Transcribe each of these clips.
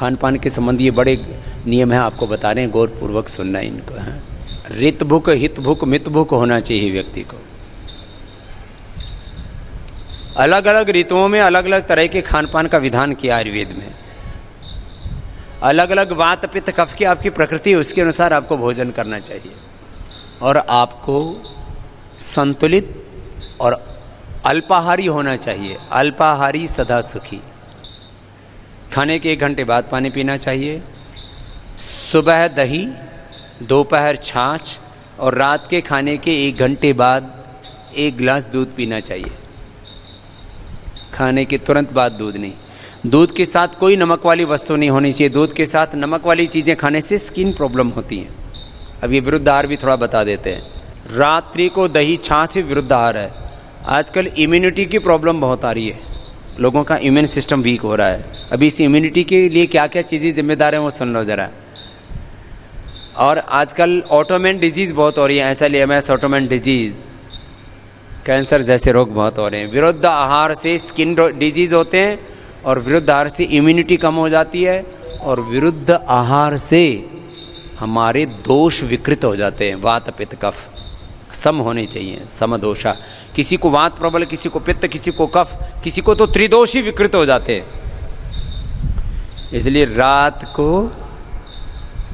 खान पान के संबंधी ये बड़े नियम हैं, आपको बता रहे हैं, गौरपूर्वक सुनना इनको है। ऋत भुक, हित भुक, मित भुक होना चाहिए व्यक्ति को। अलग अलग ऋतुओं में अलग अलग तरह के खान पान का विधान किया आयुर्वेद में। अलग अलग वात पित्त कफ की आपकी प्रकृति है, उसके अनुसार आपको भोजन करना चाहिए और आपको संतुलित और अल्पाहारी होना चाहिए। अल्पाहारी सदा सुखी। खाने के 1 घंटे बाद पानी पीना चाहिए। सुबह दही, दोपहर छाछ और रात के खाने के 1 घंटे बाद 1 गिलास दूध पीना चाहिए। खाने के तुरंत बाद दूध नहीं। दूध के साथ कोई नमक वाली वस्तु नहीं होनी चाहिए। दूध के साथ नमक वाली चीज़ें खाने से स्किन प्रॉब्लम होती हैं। अब ये विरुद्ध आहार भी थोड़ा बता देते हैं। रात्रि को दही छाछ विरुद्ध आहार है। आजकल इम्यूनिटी की प्रॉब्लम बहुत आ रही है, लोगों का इम्यून सिस्टम वीक हो रहा है। अभी इस इम्यूनिटी के लिए क्या क्या चीज़ें जिम्मेदार हैं वो सुन लो ज़रा। और आजकल ऑटोमेन डिजीज़ बहुत हो रही है, SLEMS ऑटोमेन डिजीज़, कैंसर जैसे रोग बहुत हो रहे हैं। विरुद्ध आहार से स्किन डिजीज़ होते हैं और विरुद्ध आहार से इम्यूनिटी कम हो जाती है और विरुद्ध आहार से हमारे दोष विकृत हो जाते हैं। वात पित्त कफ सम होने चाहिए, समदोषा। किसी को वात प्रबल, किसी को पित्त, किसी को कफ, किसी को तो त्रिदोषी विकृत हो जाते हैं। इसलिए रात को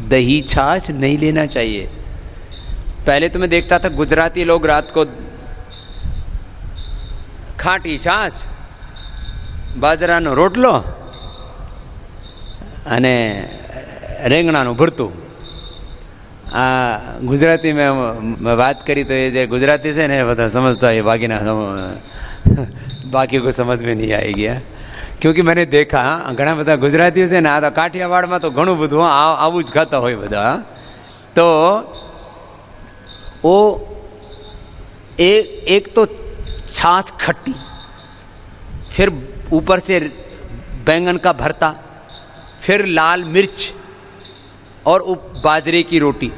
दही छाछ नहीं लेना चाहिए। पहले तो मैं देखता था गुजराती लोग रात को खाटी छाछ, बाજરાનો રોટલો અને રીંગણાનું ભરતું। આ ગુજરાતી में बात करी तो ये जो गुजराती से ने બધા समझता है, बाकी को समझ में नहीं आएगी। क्योंकि मैंने देखा घણા બધા गुजरातीઓ છે ને, આ તો કાઠિયાવાડમાં તો ઘણું બધું આવું જ ખાતા હોય બધા। તો वो एक तो छाछ खट्टी, फिर ऊपर से बैंगन का भरता, फिर लाल मिर्च और बाजरे की रोटी।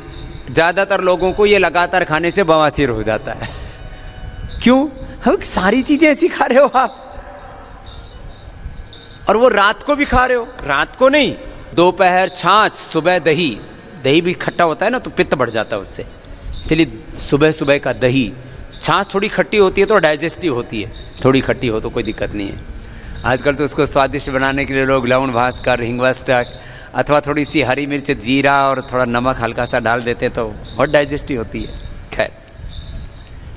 ज़्यादातर लोगों को ये लगातार खाने से बवासीर हो जाता है। क्यों? हम सारी चीज़ें ऐसी खा रहे हो आप, और वो रात को भी खा रहे हो। रात को नहीं, दोपहर छाछ, सुबह दही। दही भी खट्टा होता है ना, तो पित्त बढ़ जाता है उससे। इसलिए सुबह सुबह का दही। छाछ थोड़ी खट्टी होती है तो डाइजेस्टिव होती है, थोड़ी खट्टी हो तो कोई दिक्कत नहीं है। आजकल तो उसको स्वादिष्ट बनाने के लिए लोग लवण भास्कर, हिंगवा स्टक अथवा थोड़ी सी हरी मिर्च, जीरा और थोड़ा नमक हल्का सा डाल देते तो बहुत डाइजेस्टिव होती है। खैर,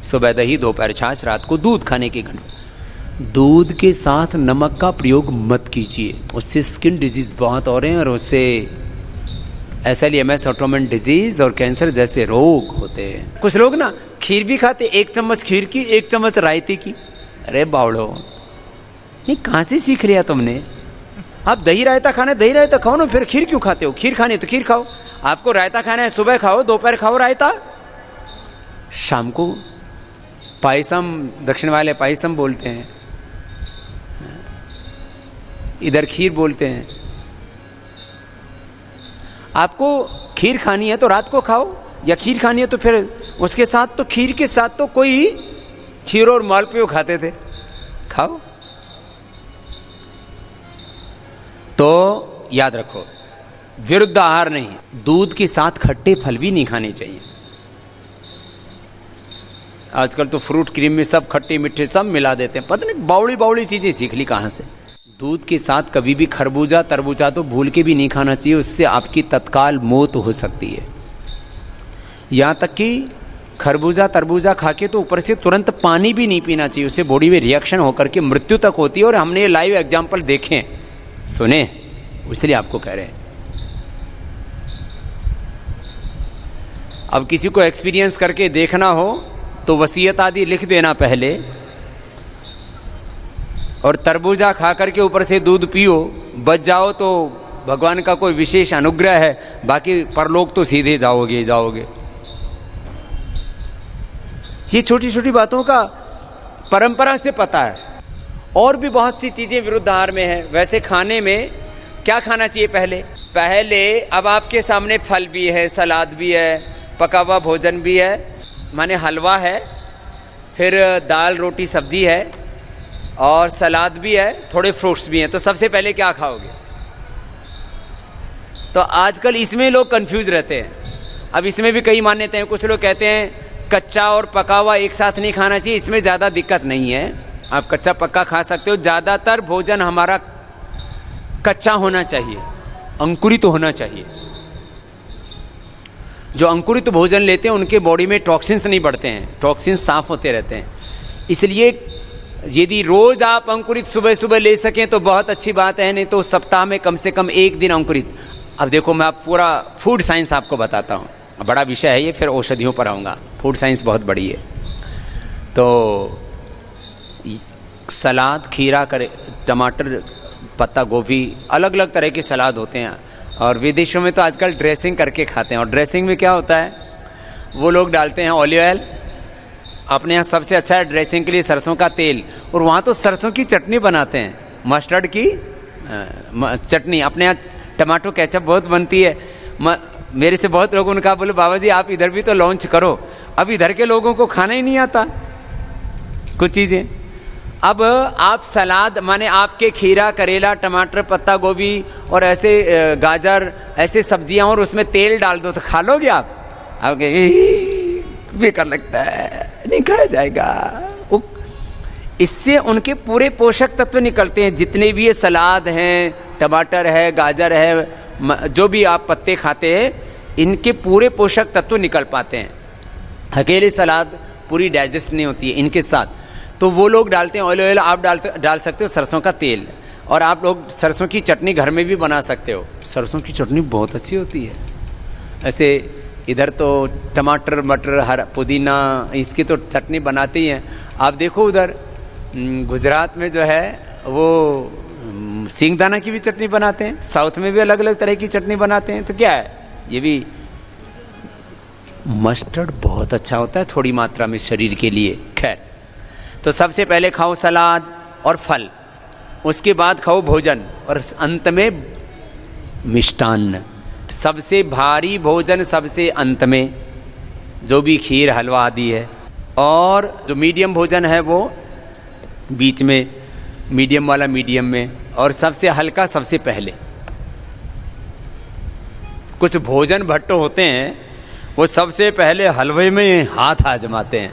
सुबह दही, दोपहर छाछ, रात को दूध खाने के घंटे। दूध के साथ नमक का प्रयोग मत कीजिए, उससे स्किन डिजीज़ बहुत हो रहे हैं और उससे SLEMS ऑटोमेन डिजीज़ और कैंसर जैसे रोग होते हैं। कुछ लोग ना खीर भी खाते, 1 चम्मच खीर की, 1 चम्मच रायते की। अरे बावड़ो, ये कहाँ से सीख लिया तुमने? आप दही रायता खाना है, दही रायता खाओ ना, फिर खीर क्यों खाते हो? खीर खानी है तो खीर खाओ। आपको रायता खाना है, सुबह खाओ, दोपहर खाओ रायता, शाम को पायसम। दक्षिण वाले पायसम बोलते हैं, इधर खीर बोलते हैं। आपको खीर खानी है तो रात को खाओ, या खीर खानी है तो फिर उसके साथ, तो खीर के साथ तो कोई खीर और मालपुए खाते थे, खाओ। तो याद रखो, विरुद्ध आहार नहीं। दूध के साथ खट्टे फल भी नहीं खाने चाहिए। आजकल तो फ्रूट क्रीम में सब खट्टे मीठे सब मिला देते हैं, पता नहीं बावड़ी बावड़ी चीज़ें सीख ली कहाँ से। दूध के साथ कभी भी खरबूजा तरबूजा तो भूल के भी नहीं खाना चाहिए, उससे आपकी तत्काल मौत हो सकती है। यहाँ तक कि खरबूजा तरबूजा खा के तो ऊपर से तुरंत पानी भी नहीं पीना चाहिए, उससे बॉडी में रिएक्शन होकर के मृत्यु तक होती है। और हमने ये लाइव एग्जाम्पल देखे हैं, सुने, इसलिए आपको कह रहे हैं। अब किसी को एक्सपीरियंस करके देखना हो तो वसीयत आदि लिख देना पहले, और तरबूजा खा करके ऊपर से दूध पियो, बच जाओ तो भगवान का कोई विशेष अनुग्रह है, बाकी परलोक तो सीधे जाओगे। ये छोटी छोटी बातों का परंपरा से पता है। और भी बहुत सी चीज़ें विरुद्ध आहार में है। वैसे खाने में क्या खाना चाहिए? पहले अब आपके सामने फल भी है, सलाद भी है, पका हुआ भोजन भी है, माने हलवा है, फिर दाल रोटी सब्जी है और सलाद भी है, थोड़े फ्रूट्स भी हैं। तो सबसे पहले क्या खाओगे? तो आजकल इसमें लोग कंफ्यूज रहते हैं। अब इसमें भी कई मान्यताएं हैं। कुछ लोग कहते हैं कच्चा और पका हुआ एक साथ नहीं खाना चाहिए, इसमें ज़्यादा दिक्कत नहीं है, आप कच्चा पक्का खा सकते हो। ज़्यादातर भोजन हमारा कच्चा होना चाहिए, अंकुरित होना चाहिए। जो अंकुरित भोजन लेते हैं उनके बॉडी में टॉक्सिन्स नहीं बढ़ते हैं, टॉक्सिन्स साफ होते रहते हैं। इसलिए यदि रोज आप अंकुरित सुबह सुबह ले सकें तो बहुत अच्छी बात है, नहीं तो सप्ताह में कम से कम एक दिन अंकुरित। अब देखो मैं आप पूरा फूड साइंस आपको बताता हूँ, बड़ा विषय है ये, फिर औषधियों पर आऊँगा। फूड साइंस बहुत बड़ी है। तो सलाद, खीरा, करे, टमाटर, पत्ता गोभी, अलग अलग तरह के सलाद होते हैं। और विदेशों में तो आजकल ड्रेसिंग करके खाते हैं। और ड्रेसिंग में क्या होता है, वो लोग डालते हैं ऑलिव ऑयल, अपने यहाँ सबसे अच्छा है ड्रेसिंग के लिए सरसों का तेल, और वहाँ तो सरसों की चटनी बनाते हैं, मस्टर्ड की चटनी। अपने यहाँ टमाटो केचप बहुत बनती है। मेरे से बहुत लोगों ने कहा, बोले बाबा जी आप इधर भी तो लॉन्च करो। अब इधर के लोगों को खाना ही नहीं आता कुछ चीज़ें। अब आप सलाद माने आपके खीरा, करेला, टमाटर, पत्ता गोभी और ऐसे गाजर, ऐसे सब्जियां, और उसमें तेल डाल दो तो खा लोगे आप? आप बेकार लगता है, नहीं खाया जाएगा। इससे उनके पूरे पोषक तत्व निकलते हैं। जितने भी ये सलाद हैं, टमाटर है, गाजर है, जो भी आप पत्ते खाते हैं, इनके पूरे पोषक तत्व निकल पाते हैं। अकेले सलाद पूरी डाइजेस्ट नहीं होती है इनके साथ। तो वो लोग डालते हैं ऑलिव ऑयल, आप डाल सकते हो सरसों का तेल। और आप लोग सरसों की चटनी घर में भी बना सकते हो। सरसों की चटनी बहुत अच्छी होती है। ऐसे इधर तो टमाटर, मटर, हरा, पुदीना, इसकी तो चटनी बनाते ही हैं। आप देखो उधर गुजरात में जो है वो सींगदाना की भी चटनी बनाते हैं। साउथ में भी अलग अलग तरह की चटनी बनाते हैं। तो क्या है, ये भी मस्टर्ड बहुत अच्छा होता है थोड़ी मात्रा में शरीर के लिए। खैर, तो सबसे पहले खाओ सलाद और फल, उसके बाद खाओ भोजन, और अंत में मिष्टान्न। सबसे भारी भोजन सबसे अंत में, जो भी खीर, हलवा आदि है। और जो मीडियम भोजन है वो बीच में, मीडियम वाला मीडियम में, और सबसे हल्का सबसे पहले। कुछ भोजन भट्टो होते हैं वो सबसे पहले हलवे में हाथ आजमाते हैं।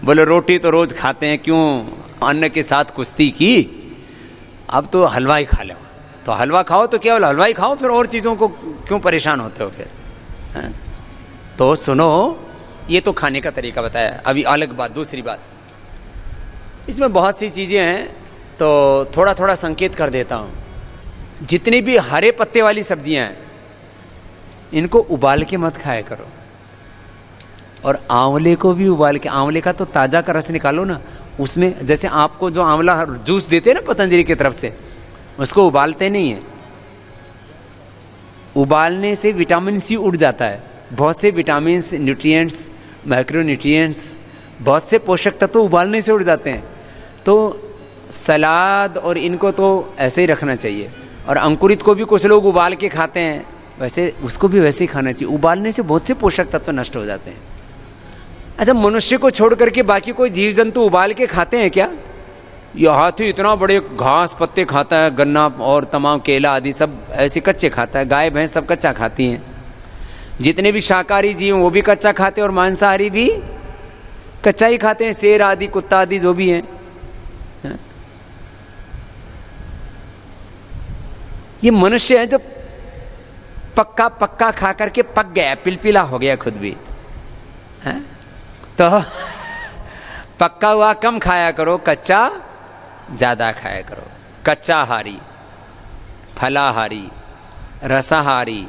बोले रोटी तो रोज खाते हैं, क्यों अन्न के साथ कुश्ती की, अब तो हलवा ही खा लो। तो हलवा खाओ तो केवल हलवा ही खाओ, फिर और चीज़ों को क्यों परेशान होते हो फिर, है? तो सुनो, ये तो खाने का तरीका बताया। अभी अलग बात, दूसरी बात, इसमें बहुत सी चीज़ें हैं, तो थोड़ा थोड़ा संकेत कर देता हूँ। जितनी भी हरे पत्ते वाली सब्जियां हैं, इनको उबाल के मत खाया करो। और आंवले को भी उबाल के, आंवले का तो ताज़ा का रस निकालो ना, उसमें जैसे आपको जो आंवला जूस देते हैं ना पतंजलि की तरफ से, उसको उबालते नहीं है। उबालने से विटामिन सी उड़ जाता है। बहुत से विटामिन, न्यूट्रिएंट्स, माइक्रोन्यूट्रिएंट्स, बहुत से पोषक तत्व उबालने से उड़ जाते हैं। तो सलाद और इनको तो ऐसे ही रखना चाहिए। और अंकुरित को भी कुछ लोग उबाल के खाते हैं, वैसे उसको भी वैसे ही खाना चाहिए। उबालने से बहुत से पोषक तत्व नष्ट हो जाते हैं। अच्छा, मनुष्य को छोड़ करके बाकी कोई जीव जंतु उबाल के खाते हैं क्या? ये हाथी इतना बड़े घास पत्ते खाता है, गन्ना और तमाम केला आदि सब ऐसे कच्चे खाता है। गाय भैंस सब कच्चा खाती हैं। जितने भी शाकाहारी जीव वो भी कच्चा खाते हैं, और मांसाहारी भी कच्चा ही खाते हैं। शेर आदि, कुत्ता आदि जो भी हैं। ये मनुष्य है जो पक्का पक्का खा करके पक गया, पिलपिला हो गया खुद भी, है? तो पक्का हुआ कम खाया करो, कच्चा ज़्यादा खाया करो। कच्चाहारी, फलाहारी, रसाहारी,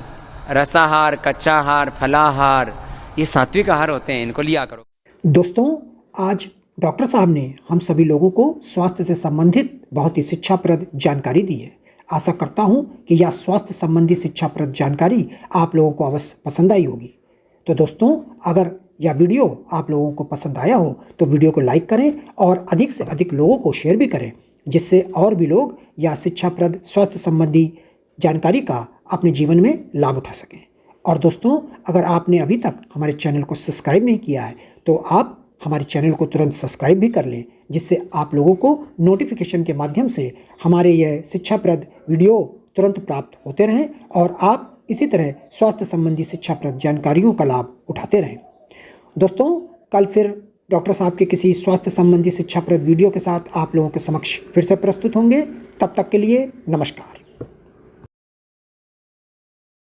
रसाहार, कच्चाहार, फलाहार, ये सात्विक आहार होते हैं, इनको लिया करो। दोस्तों, आज डॉक्टर साहब ने हम सभी लोगों को स्वास्थ्य से संबंधित बहुत ही शिक्षाप्रद जानकारी दी है। आशा करता हूं कि यह स्वास्थ्य संबंधी शिक्षाप्रद जानकारी आप लोगों को अवश्य पसंद आई होगी। तो दोस्तों, अगर यह वीडियो आप लोगों को पसंद आया हो तो वीडियो को लाइक करें और अधिक से अधिक लोगों को शेयर भी करें, जिससे और भी लोग यह शिक्षाप्रद स्वास्थ्य संबंधी जानकारी का अपने जीवन में लाभ उठा सकें। और दोस्तों, अगर आपने अभी तक हमारे चैनल को सब्सक्राइब नहीं किया है तो आप हमारे चैनल को तुरंत सब्सक्राइब भी कर लें, जिससे आप लोगों को नोटिफिकेशन के माध्यम से हमारे यह शिक्षाप्रद वीडियो तुरंत प्राप्त होते रहें और आप इसी तरह स्वास्थ्य संबंधी शिक्षाप्रद जानकारियों का लाभ उठाते रहें। दोस्तों, कल फिर डॉक्टर साहब के किसी स्वास्थ्य संबंधी शिक्षाप्रद वीडियो के साथ आप लोगों के समक्ष फिर से प्रस्तुत होंगे। तब तक के लिए नमस्कार।